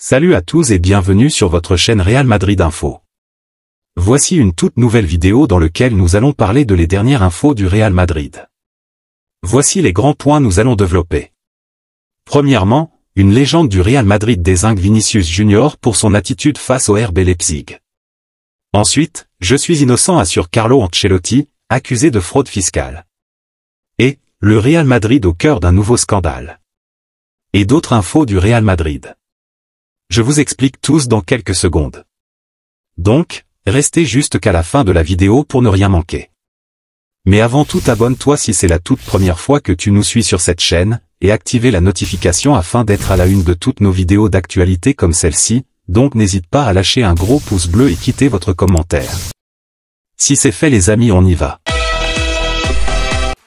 Salut à tous et bienvenue sur votre chaîne Real Madrid Info. Voici une toute nouvelle vidéo dans laquelle nous allons parler de les dernières infos du Real Madrid. Voici les grands points nous allons développer. Premièrement, une légende du Real Madrid dézingue Vinicius Junior pour son attitude face au RB Leipzig. Ensuite, je suis innocent assure Carlo Ancelotti, accusé de fraude fiscale. Et, le Real Madrid au cœur d'un nouveau scandale. Et d'autres infos du Real Madrid. Je vous explique tous dans quelques secondes. Donc, restez juste qu'à la fin de la vidéo pour ne rien manquer. Mais avant tout abonne-toi si c'est la toute première fois que tu nous suis sur cette chaîne, et activez la notification afin d'être à la une de toutes nos vidéos d'actualité comme celle-ci, donc n'hésite pas à lâcher un gros pouce bleu et quitter votre commentaire. Si c'est fait les amis, on y va.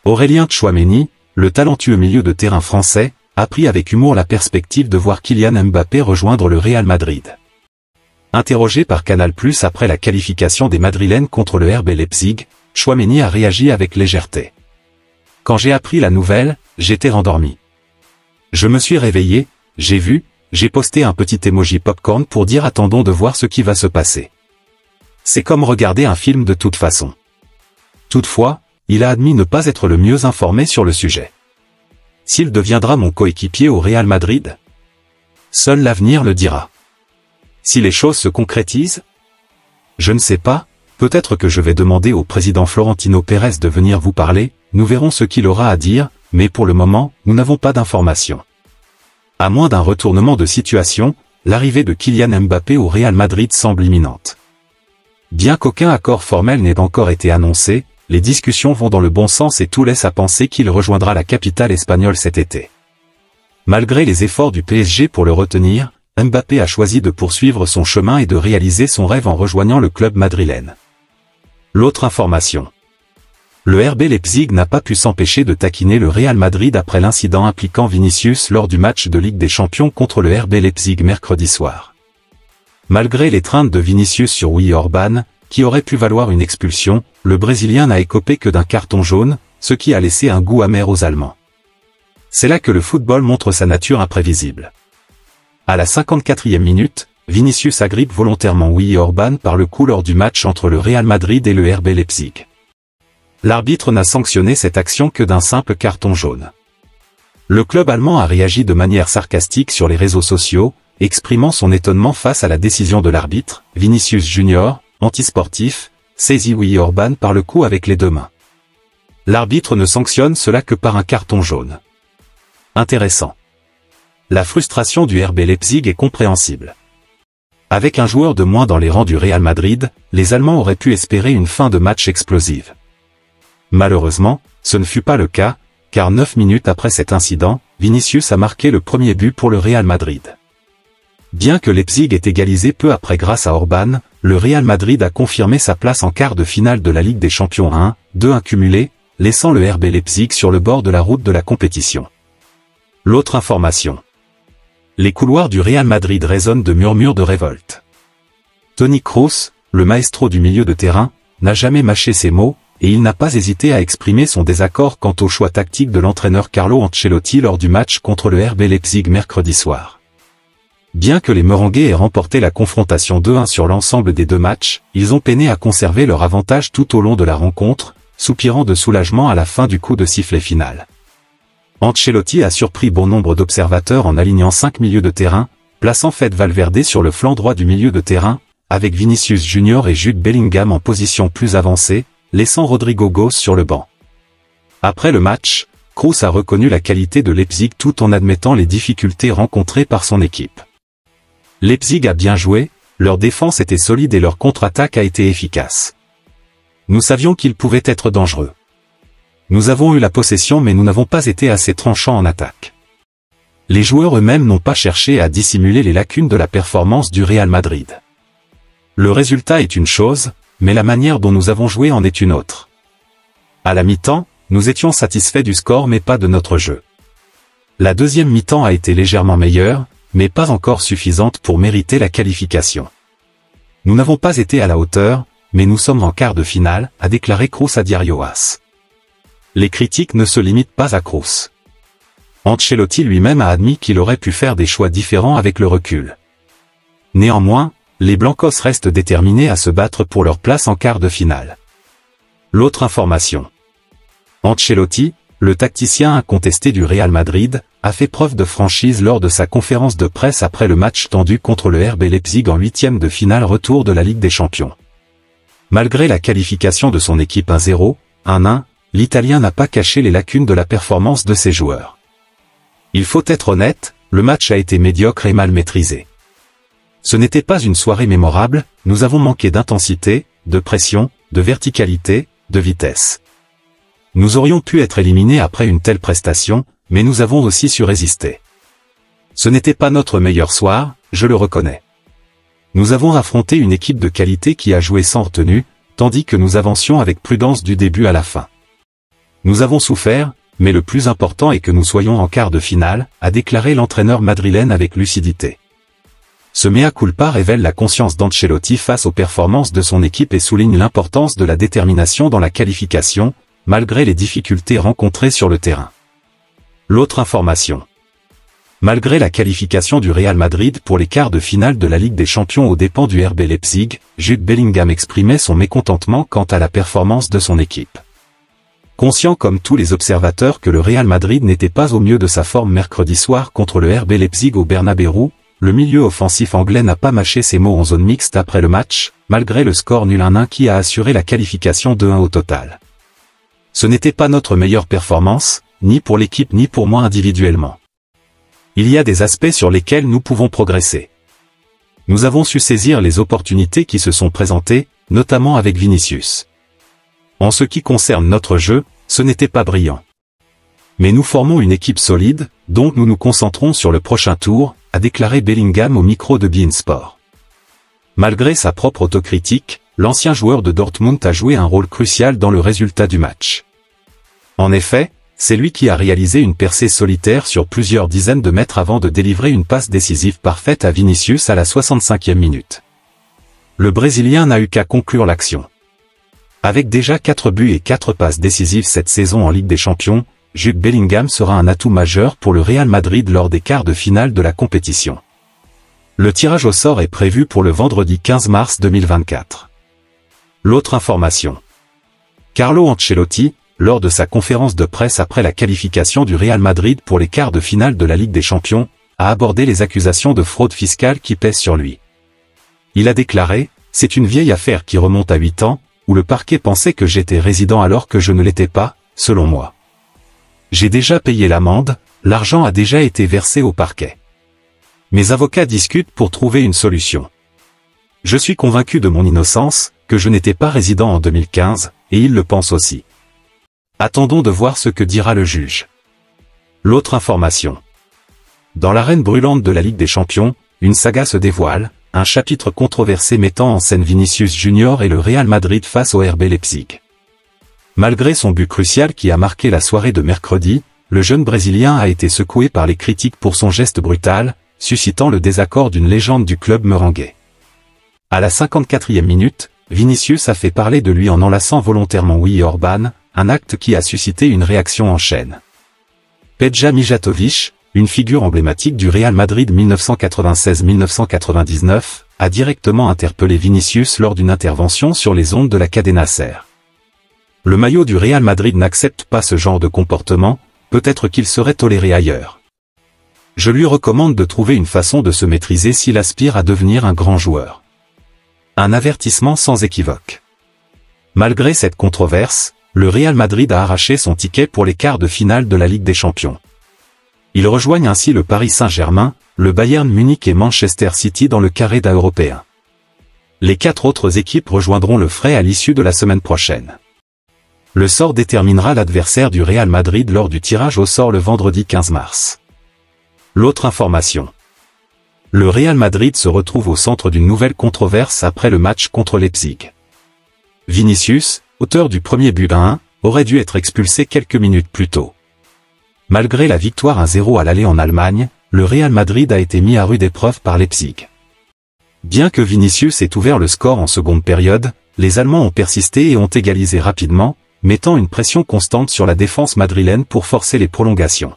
Aurélien Tchouaméni, le talentueux milieu de terrain français, a pris avec humour la perspective de voir Kylian Mbappé rejoindre le Real Madrid. Interrogé par Canal+ après la qualification des Madrilènes contre le RB Leipzig, Tchouaméni a réagi avec légèreté. Quand j'ai appris la nouvelle, j'étais rendormi. Je me suis réveillé, j'ai posté un petit emoji popcorn pour dire attendons de voir ce qui va se passer. C'est comme regarder un film de toute façon. Toutefois, il a admis ne pas être le mieux informé sur le sujet. S'il deviendra mon coéquipier au Real Madrid? Seul l'avenir le dira. Si les choses se concrétisent? Je ne sais pas, peut-être que je vais demander au président Florentino Pérez de venir vous parler, nous verrons ce qu'il aura à dire, mais pour le moment, nous n'avons pas d'informations. À moins d'un retournement de situation, l'arrivée de Kylian Mbappé au Real Madrid semble imminente. Bien qu'aucun accord formel n'ait encore été annoncé, les discussions vont dans le bon sens et tout laisse à penser qu'il rejoindra la capitale espagnole cet été. Malgré les efforts du PSG pour le retenir, Mbappé a choisi de poursuivre son chemin et de réaliser son rêve en rejoignant le club madrilène. L'autre information. Le RB Leipzig n'a pas pu s'empêcher de taquiner le Real Madrid après l'incident impliquant Vinicius lors du match de Ligue des Champions contre le RB Leipzig mercredi soir. Malgré les craintes de Vinicius sur Willy Orban, qui aurait pu valoir une expulsion, le Brésilien n'a écopé que d'un carton jaune, ce qui a laissé un goût amer aux Allemands. C'est là que le football montre sa nature imprévisible. À la 54e minute, Vinicius agrippe volontairement Willy Orban par le cou lors du match entre le Real Madrid et le RB Leipzig. L'arbitre n'a sanctionné cette action que d'un simple carton jaune. Le club allemand a réagi de manière sarcastique sur les réseaux sociaux, exprimant son étonnement face à la décision de l'arbitre. Vinicius Junior, antisportif, saisit Willy Orban par le cou avec les deux mains. L'arbitre ne sanctionne cela que par un carton jaune. Intéressant. La frustration du RB Leipzig est compréhensible. Avec un joueur de moins dans les rangs du Real Madrid, les Allemands auraient pu espérer une fin de match explosive. Malheureusement, ce ne fut pas le cas, car 9 minutes après cet incident, Vinicius a marqué le premier but pour le Real Madrid. Bien que Leipzig ait égalisé peu après grâce à Orban, le Real Madrid a confirmé sa place en quart de finale de la Ligue des Champions 1-2 cumulé, laissant le RB Leipzig sur le bord de la route de la compétition. L'autre information. Les couloirs du Real Madrid résonnent de murmures de révolte. Toni Kroos, le maestro du milieu de terrain, n'a jamais mâché ses mots, et il n'a pas hésité à exprimer son désaccord quant au choix tactique de l'entraîneur Carlo Ancelotti lors du match contre le RB Leipzig mercredi soir. Bien que les Merengues aient remporté la confrontation 2-1 sur l'ensemble des deux matchs, ils ont peiné à conserver leur avantage tout au long de la rencontre, soupirant de soulagement à la fin du coup de sifflet final. Ancelotti a surpris bon nombre d'observateurs en alignant 5 milieux de terrain, plaçant Fede Valverde sur le flanc droit du milieu de terrain, avec Vinicius Junior et Jude Bellingham en position plus avancée, laissant Rodrigo Goes sur le banc. Après le match, Kroos a reconnu la qualité de Leipzig tout en admettant les difficultés rencontrées par son équipe. Leipzig a bien joué, leur défense était solide et leur contre-attaque a été efficace. Nous savions qu'ils pouvaient être dangereux. Nous avons eu la possession mais nous n'avons pas été assez tranchants en attaque. Les joueurs eux-mêmes n'ont pas cherché à dissimuler les lacunes de la performance du Real Madrid. Le résultat est une chose, mais la manière dont nous avons joué en est une autre. À la mi-temps, nous étions satisfaits du score mais pas de notre jeu. La deuxième mi-temps a été légèrement meilleure, mais pas encore suffisante pour mériter la qualification. Nous n'avons pas été à la hauteur, mais nous sommes en quart de finale, a déclaré Kroos à Diario AS. Les critiques ne se limitent pas à Kroos. Ancelotti lui-même a admis qu'il aurait pu faire des choix différents avec le recul. Néanmoins, les Blancos restent déterminés à se battre pour leur place en quart de finale. L'autre information. Ancelotti, le tacticien incontesté du Real Madrid, a fait preuve de franchise lors de sa conférence de presse après le match tendu contre le RB Leipzig en huitième de finale retour de la Ligue des Champions. Malgré la qualification de son équipe 1-0, 1-1, l'Italien n'a pas caché les lacunes de la performance de ses joueurs. Il faut être honnête, le match a été médiocre et mal maîtrisé. Ce n'était pas une soirée mémorable, nous avons manqué d'intensité, de pression, de verticalité, de vitesse. Nous aurions pu être éliminés après une telle prestation, mais nous avons aussi su résister. Ce n'était pas notre meilleur soir, je le reconnais. Nous avons affronté une équipe de qualité qui a joué sans retenue, tandis que nous avancions avec prudence du début à la fin. Nous avons souffert, mais le plus important est que nous soyons en quart de finale, a déclaré l'entraîneur madrilène avec lucidité. Ce mea culpa révèle la conscience d'Ancelotti face aux performances de son équipe et souligne l'importance de la détermination dans la qualification, malgré les difficultés rencontrées sur le terrain. L'autre information. Malgré la qualification du Real Madrid pour les quarts de finale de la Ligue des Champions aux dépens du RB Leipzig, Jude Bellingham exprimait son mécontentement quant à la performance de son équipe. Conscient comme tous les observateurs que le Real Madrid n'était pas au mieux de sa forme mercredi soir contre le RB Leipzig au Bernabéu, le milieu offensif anglais n'a pas mâché ses mots en zone mixte après le match, malgré le score nul 1-1 qui a assuré la qualification 2-1 au total. Ce n'était pas notre meilleure performance, ni pour l'équipe ni pour moi individuellement. Il y a des aspects sur lesquels nous pouvons progresser. Nous avons su saisir les opportunités qui se sont présentées, notamment avec Vinicius. En ce qui concerne notre jeu, ce n'était pas brillant. Mais nous formons une équipe solide, donc nous nous concentrons sur le prochain tour, a déclaré Bellingham au micro de beIN Sport. Malgré sa propre autocritique, l'ancien joueur de Dortmund a joué un rôle crucial dans le résultat du match. En effet, c'est lui qui a réalisé une percée solitaire sur plusieurs dizaines de mètres avant de délivrer une passe décisive parfaite à Vinicius à la 65e minute. Le Brésilien n'a eu qu'à conclure l'action. Avec déjà 4 buts et 4 passes décisives cette saison en Ligue des Champions, Jude Bellingham sera un atout majeur pour le Real Madrid lors des quarts de finale de la compétition. Le tirage au sort est prévu pour le vendredi 15 mars 2024. L'autre information. Carlo Ancelotti, lors de sa conférence de presse après la qualification du Real Madrid pour les quarts de finale de la Ligue des Champions, a abordé les accusations de fraude fiscale qui pèsent sur lui. Il a déclaré « C'est une vieille affaire qui remonte à 8 ans, où le parquet pensait que j'étais résident alors que je ne l'étais pas, selon moi. J'ai déjà payé l'amende, l'argent a déjà été versé au parquet. Mes avocats discutent pour trouver une solution. Je suis convaincu de mon innocence, que je n'étais pas résident en 2015, et ils le pensent aussi. Attendons de voir ce que dira le juge. » L'autre information. Dans l'arène brûlante de la Ligue des Champions, une saga se dévoile, un chapitre controversé mettant en scène Vinicius Junior et le Real Madrid face au RB Leipzig. Malgré son but crucial qui a marqué la soirée de mercredi, le jeune Brésilien a été secoué par les critiques pour son geste brutal, suscitant le désaccord d'une légende du club merengue. À la 54e minute, Vinicius a fait parler de lui en enlaçant volontairement Willy Orban, un acte qui a suscité une réaction en chaîne. Peja Mijatovic, une figure emblématique du Real Madrid 1996-1999, a directement interpellé Vinicius lors d'une intervention sur les ondes de la Cadena Ser. Le maillot du Real Madrid n'accepte pas ce genre de comportement, peut-être qu'il serait toléré ailleurs. Je lui recommande de trouver une façon de se maîtriser s'il aspire à devenir un grand joueur. Un avertissement sans équivoque. Malgré cette controverse, le Real Madrid a arraché son ticket pour les quarts de finale de la Ligue des Champions. Ils rejoignent ainsi le Paris Saint-Germain, le Bayern Munich et Manchester City dans le carré d'A européen. Les 4 autres équipes rejoindront le fray à l'issue de la semaine prochaine. Le sort déterminera l'adversaire du Real Madrid lors du tirage au sort le vendredi 15 mars. L'autre information. Le Real Madrid se retrouve au centre d'une nouvelle controverse après le match contre Leipzig. Vinicius, auteur du premier but 1, aurait dû être expulsé quelques minutes plus tôt. Malgré la victoire 1-0 à l'aller en Allemagne, le Real Madrid a été mis à rude épreuve par Leipzig. Bien que Vinicius ait ouvert le score en seconde période, les Allemands ont persisté et ont égalisé rapidement, mettant une pression constante sur la défense madrilène pour forcer les prolongations.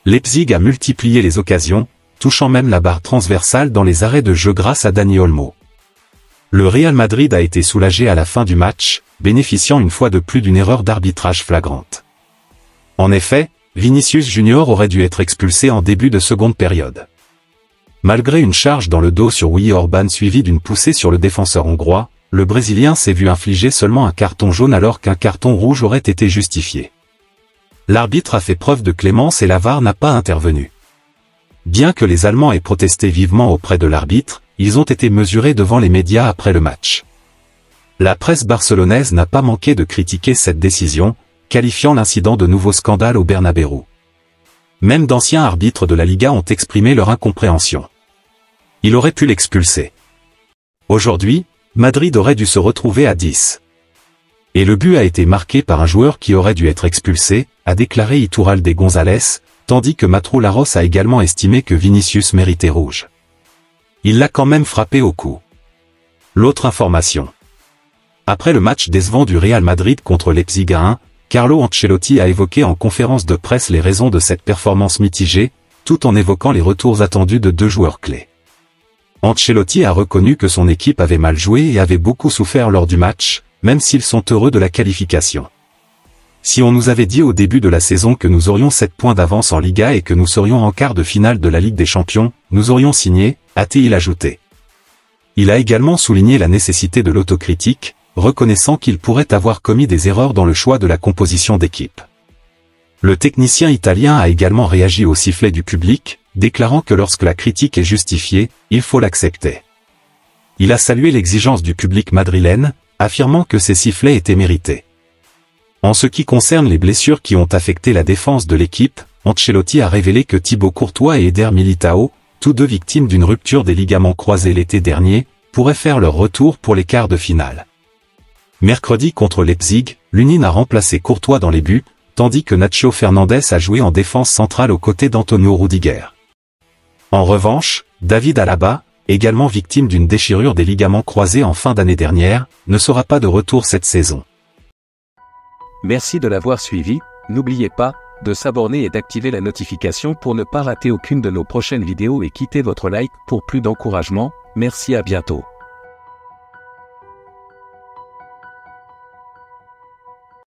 Leipzig a multiplié les occasions, touchant même la barre transversale dans les arrêts de jeu grâce à Dani Olmo. Le Real Madrid a été soulagé à la fin du match, bénéficiant une fois de plus d'une erreur d'arbitrage flagrante. En effet, Vinicius Junior aurait dû être expulsé en début de seconde période. Malgré une charge dans le dos sur Willy Orban suivie d'une poussée sur le défenseur hongrois, le Brésilien s'est vu infliger seulement un carton jaune alors qu'un carton rouge aurait été justifié. L'arbitre a fait preuve de clémence et la VAR n'a pas intervenu. Bien que les Allemands aient protesté vivement auprès de l'arbitre, ils ont été mesurés devant les médias après le match. La presse barcelonaise n'a pas manqué de critiquer cette décision, qualifiant l'incident de nouveau scandale au Bernabéu. Même d'anciens arbitres de la Liga ont exprimé leur incompréhension. Il aurait pu l'expulser. Aujourd'hui, Madrid aurait dû se retrouver à 10. Et le but a été marqué par un joueur qui aurait dû être expulsé, a déclaré Iturralde González, tandis que Mateu Laros a également estimé que Vinicius méritait rouge. Il l'a quand même frappé au cou. L'autre information. Après le match décevant du Real Madrid contre Leipzig à 1, Carlo Ancelotti a évoqué en conférence de presse les raisons de cette performance mitigée, tout en évoquant les retours attendus de deux joueurs clés. Ancelotti a reconnu que son équipe avait mal joué et avait beaucoup souffert lors du match, même s'ils sont heureux de la qualification. Si on nous avait dit au début de la saison que nous aurions 7 points d'avance en Liga et que nous serions en quart de finale de la Ligue des Champions, nous aurions signé, a-t-il ajouté. Il a également souligné la nécessité de l'autocritique, reconnaissant qu'il pourrait avoir commis des erreurs dans le choix de la composition d'équipe. Le technicien italien a également réagi au sifflet du public, déclarant que lorsque la critique est justifiée, il faut l'accepter. Il a salué l'exigence du public madrilène, affirmant que ces sifflets étaient mérités. En ce qui concerne les blessures qui ont affecté la défense de l'équipe, Ancelotti a révélé que Thibaut Courtois et Eder Militao, tous deux victimes d'une rupture des ligaments croisés l'été dernier, pourraient faire leur retour pour les quarts de finale. Mercredi contre Leipzig, Lunin a remplacé Courtois dans les buts, tandis que Nacho Fernandez a joué en défense centrale aux côtés d'Antonio Rudiger. En revanche, David Alaba, également victime d'une déchirure des ligaments croisés en fin d'année dernière, ne sera pas de retour cette saison. Merci de l'avoir suivi, n'oubliez pas de s'abonner et d'activer la notification pour ne pas rater aucune de nos prochaines vidéos et quittez votre like pour plus d'encouragement. Merci, à bientôt.